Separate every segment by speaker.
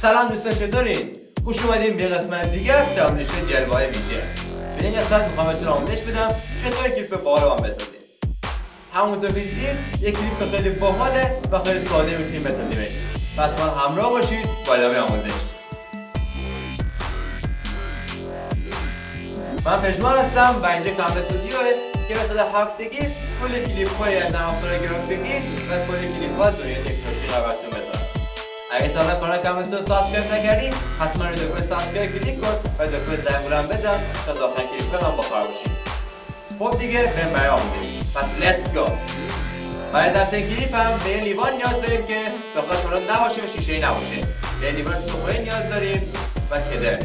Speaker 1: سلام دوستان، چطورین؟ خوش اومدین به قسمت دیگه از آموزش جلوه ویژه. به این قسمت میخوام بهتون آموزش بدم چطور کلیپ باحال رو بسازیم. همونطور که دیدید یک کلیپ خیلی باحاله و خیلی ساده میتونیم بسازیمش. پس من همراه باشید با ادامه آموزش. من پژمان هستم و اینجا کامل استودیوه که به صورت هفتگی کل کلیپ‌های نرم گرافیکی و کل کلیپ‌ها دنیای تکنولوژی براتون بذارم. اگه تا الان کانال کامل رو سابسکرایب نکردی حتما روی دکمه سابسکرایب کلیک کن و دکمه زنگوله هم بزن تا داخل کلیپ من با کار باشید. خب دیگه بریم برای آموزش. پس لیتس گو. برای ضبط کلیپ هم به لیوان نیاز داریم که داخل کانال نباشه و شیشه‌ای نباشه. به لیوان سوخوری نیاز داریم و کردن.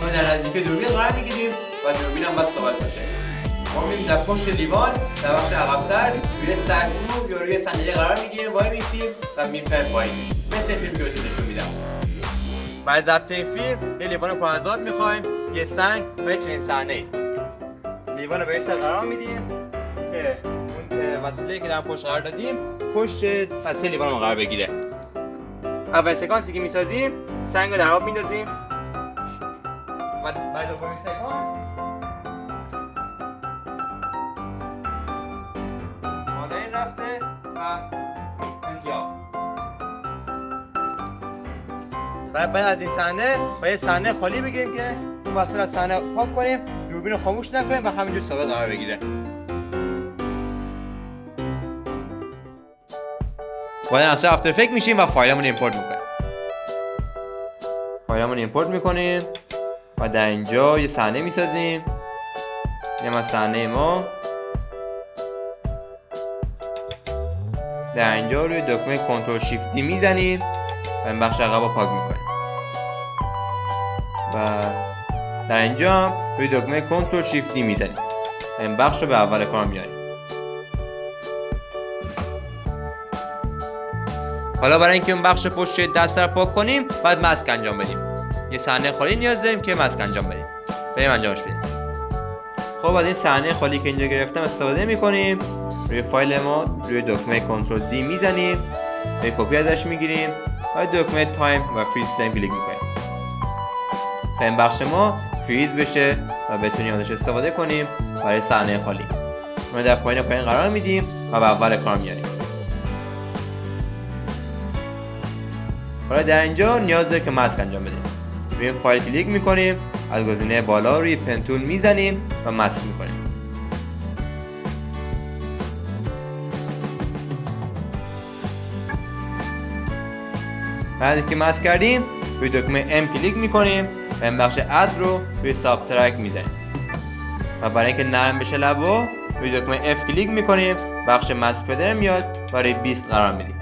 Speaker 1: اون در نزدیک دوربین قرار میگیریم و دوربین هم باید ثابت باشه. ما میریم در پشت لیوان در بخش عقب‌تر روی سقف یا روی صندلی قرار میگیریم، وای میسیم و میپریم پایین. مثل فیلم که بهتون نشون میدم. برای ضبط این فیلم یه لیوان پرازاد میخوایم، یه سنگ و یه چنین صحنه‌ای. لیوان رو به این سر قرار میدیم که اون وسیله‌ای که در پشت قرار دادیم پشت دسته لیوان قرار بگیره. اول سکانسی که میسازیم سنگ رو در آب میندازیم و بعد دومین سکانس حالا این رفته و اینجا. بعد از این صحنه با یه صحنه خالی بگیریم که اون وسط از صحنه پاک کنیم، دوربین رو خاموش نکنیم و همینجور ثابت قرار بگیره. بعد از آفترافکت میشیم و فایلمون ایمپورت میکنیم. فایلمون ایمپورت میکنیم و در اینجا یه صحنه میسازیم. اینم از صحنه ما. در اینجا روی دکمه کنترل شیفت دی میزنیم و این بخش عقب رو پاک میکنیم. و در اینجا هم روی دکمه کنترل شیفت دی میزنیم و این بخش رو به اول کار میاریم. حالا برای اینکه اون بخش پشت دست رو پاک کنیم باید ماسک انجام بدیم. یه صحنه خالی نیاز داریم که ماسک انجام بدیم. بریم انجامش بدیم. خب از این صحنه خالی که اینجا گرفتم استفاده میکنیم. روی فایل ما روی دکمه کنترل دی میزنیم، یه کپی ازش میگیریم و دکمه تایم و فریز فریم کلیک میکنیم تا این بخش ما فریز بشه و بتونیم ازش استفاده کنیم برای صحنه خالی. ما در پایین قرار میدیم و به اول کار میاریم. حالا در اینجا نیاز داره که ماسک انجام بدیم. روی این فایل کلیک میکنیم، از گزینه بالا روی پن تول میزنیم و ماسک میکنیم. بعد از که ماسک کردیم روی دکمه ام کلیک میکنیم و این بخش اد رو روی سابترک میزنیم و برای اینکه نرم بشه لبا روی دکمه اف کلیک میکنیم، بخش ماسک پدر میاد و روی 20 قرار میدیم.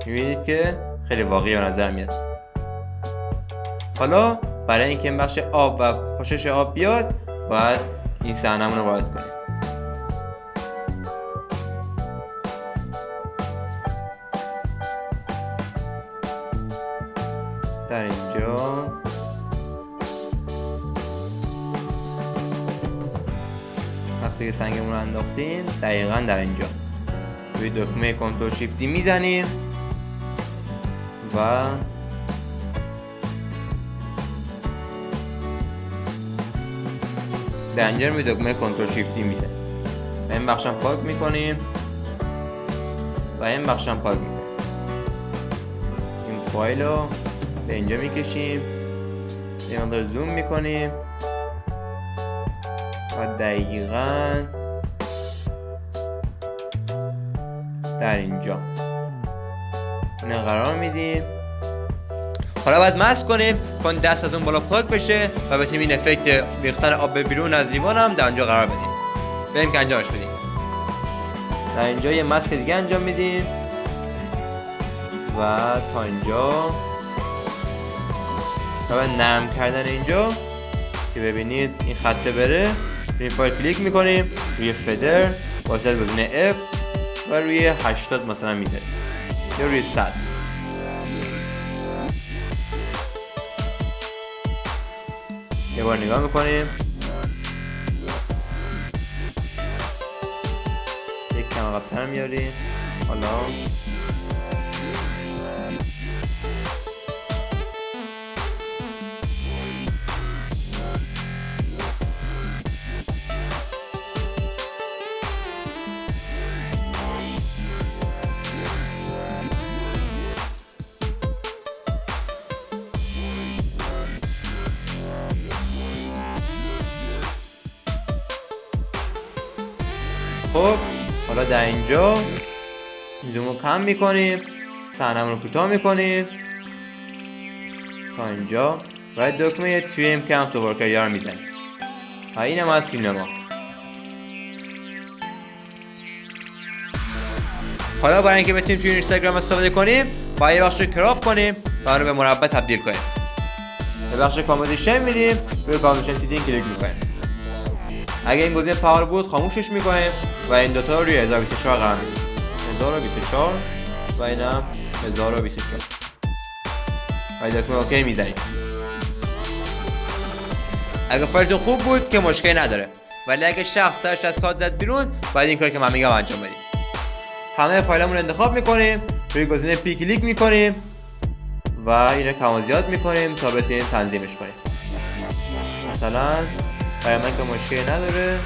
Speaker 1: میبینید که خیلی واقعی به نظر میاد. حالا برای اینکه این بخش آب و پوشش آب بیاد باید این صحنه‌مون رو وارد کنیم. در اینجا وقتی که سنگمون رو انداختیم دقیقاً در اینجا روی دکمه کنترل شیفت دی میزنیم و در اینجا روی دکمه کنترل شیفت دی میزنیم و این بخشم پاک میکنیم و این بخشم پاک میکنیم. این فایل رو به اینجا میکشیم، یه مقدار زوم میکنیم و دقیقاً در اینجا اینو قرار میدیم. حالا باید ماسک کنیم که دست از اون بالا پاک بشه و بتونیم این افکت ریختن آب بیرون از لیوان هم در اینجا قرار بدیم. بریم که انجامش بدیم. در اینجا یه ماسک دیگه انجام میدیم و تا اینجا و نرم کردن اینجا که ببینید این خط بره روی فایل کلیک میکنیم، روی فدر واسه گزینه F و روی 80 مثلا میذاریم یا روی 100. یه بار نگاه میکنیم، یک کم عقب‌تر میاریم. حالا خب حالا در اینجا زومو کم میکنیم، صحنه‌مون رو کوتاه میکنیم تا اینجا و دکمه تریم که هم دوباره کریا رو میزنیم و اینم از فیلم ما. حالا برای اینکه بتونیم توی اینستاگرام استفاده کنیم باید یه بخش رو کراپ کنیم و اون رو به مربع تبدیل کنیم. به بخش کامپوزیشن میدیم، روی کامپوزیشن سیتینگ کلیک میکنیم. اگه این گزینه فعال بود خاموشش میکنیم و این دوتا رو روی 1024 قرار میدیم. 1024 و اینم 1024 و دکمه اوکی میزنیم. اگه فایلتون خوب بود که مشکلی نداره، ولی اگه شخص سرش از کاد زد بیرون باید این کاری که من میگم انجام بدیم. همه فایلمون رو انتخاب میکنیم، روی گزینه پی کلیک میکنیم و اینو کم و زیاد میکنیم تا بتونیم تنظیمش کنیم. مثلا برای من که مشکلی نداره،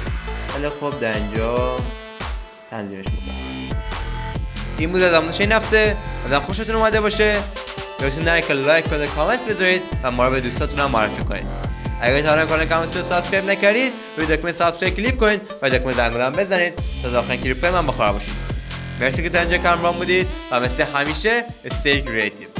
Speaker 1: ولی خب در اینجا تنظیمش میکنیم. این بود از آموزش این هفته. امیدوارم خوشتون اومده باشه. یادتون نره که لایک کنید، کامنت بذارید و ما رو به دوستاتون هم معرفی کنید. اگر تا الان کانال کامنت رو سابسکرایب نکردید، روی دکمه سابسکرایب کلیک کنید و دکمه زنگوله هم بزنید تا آخرین کلیپ من بخوره باشید. مرسی که تا اینجا همراهم بودید و مثل همیشه استی کریتیو.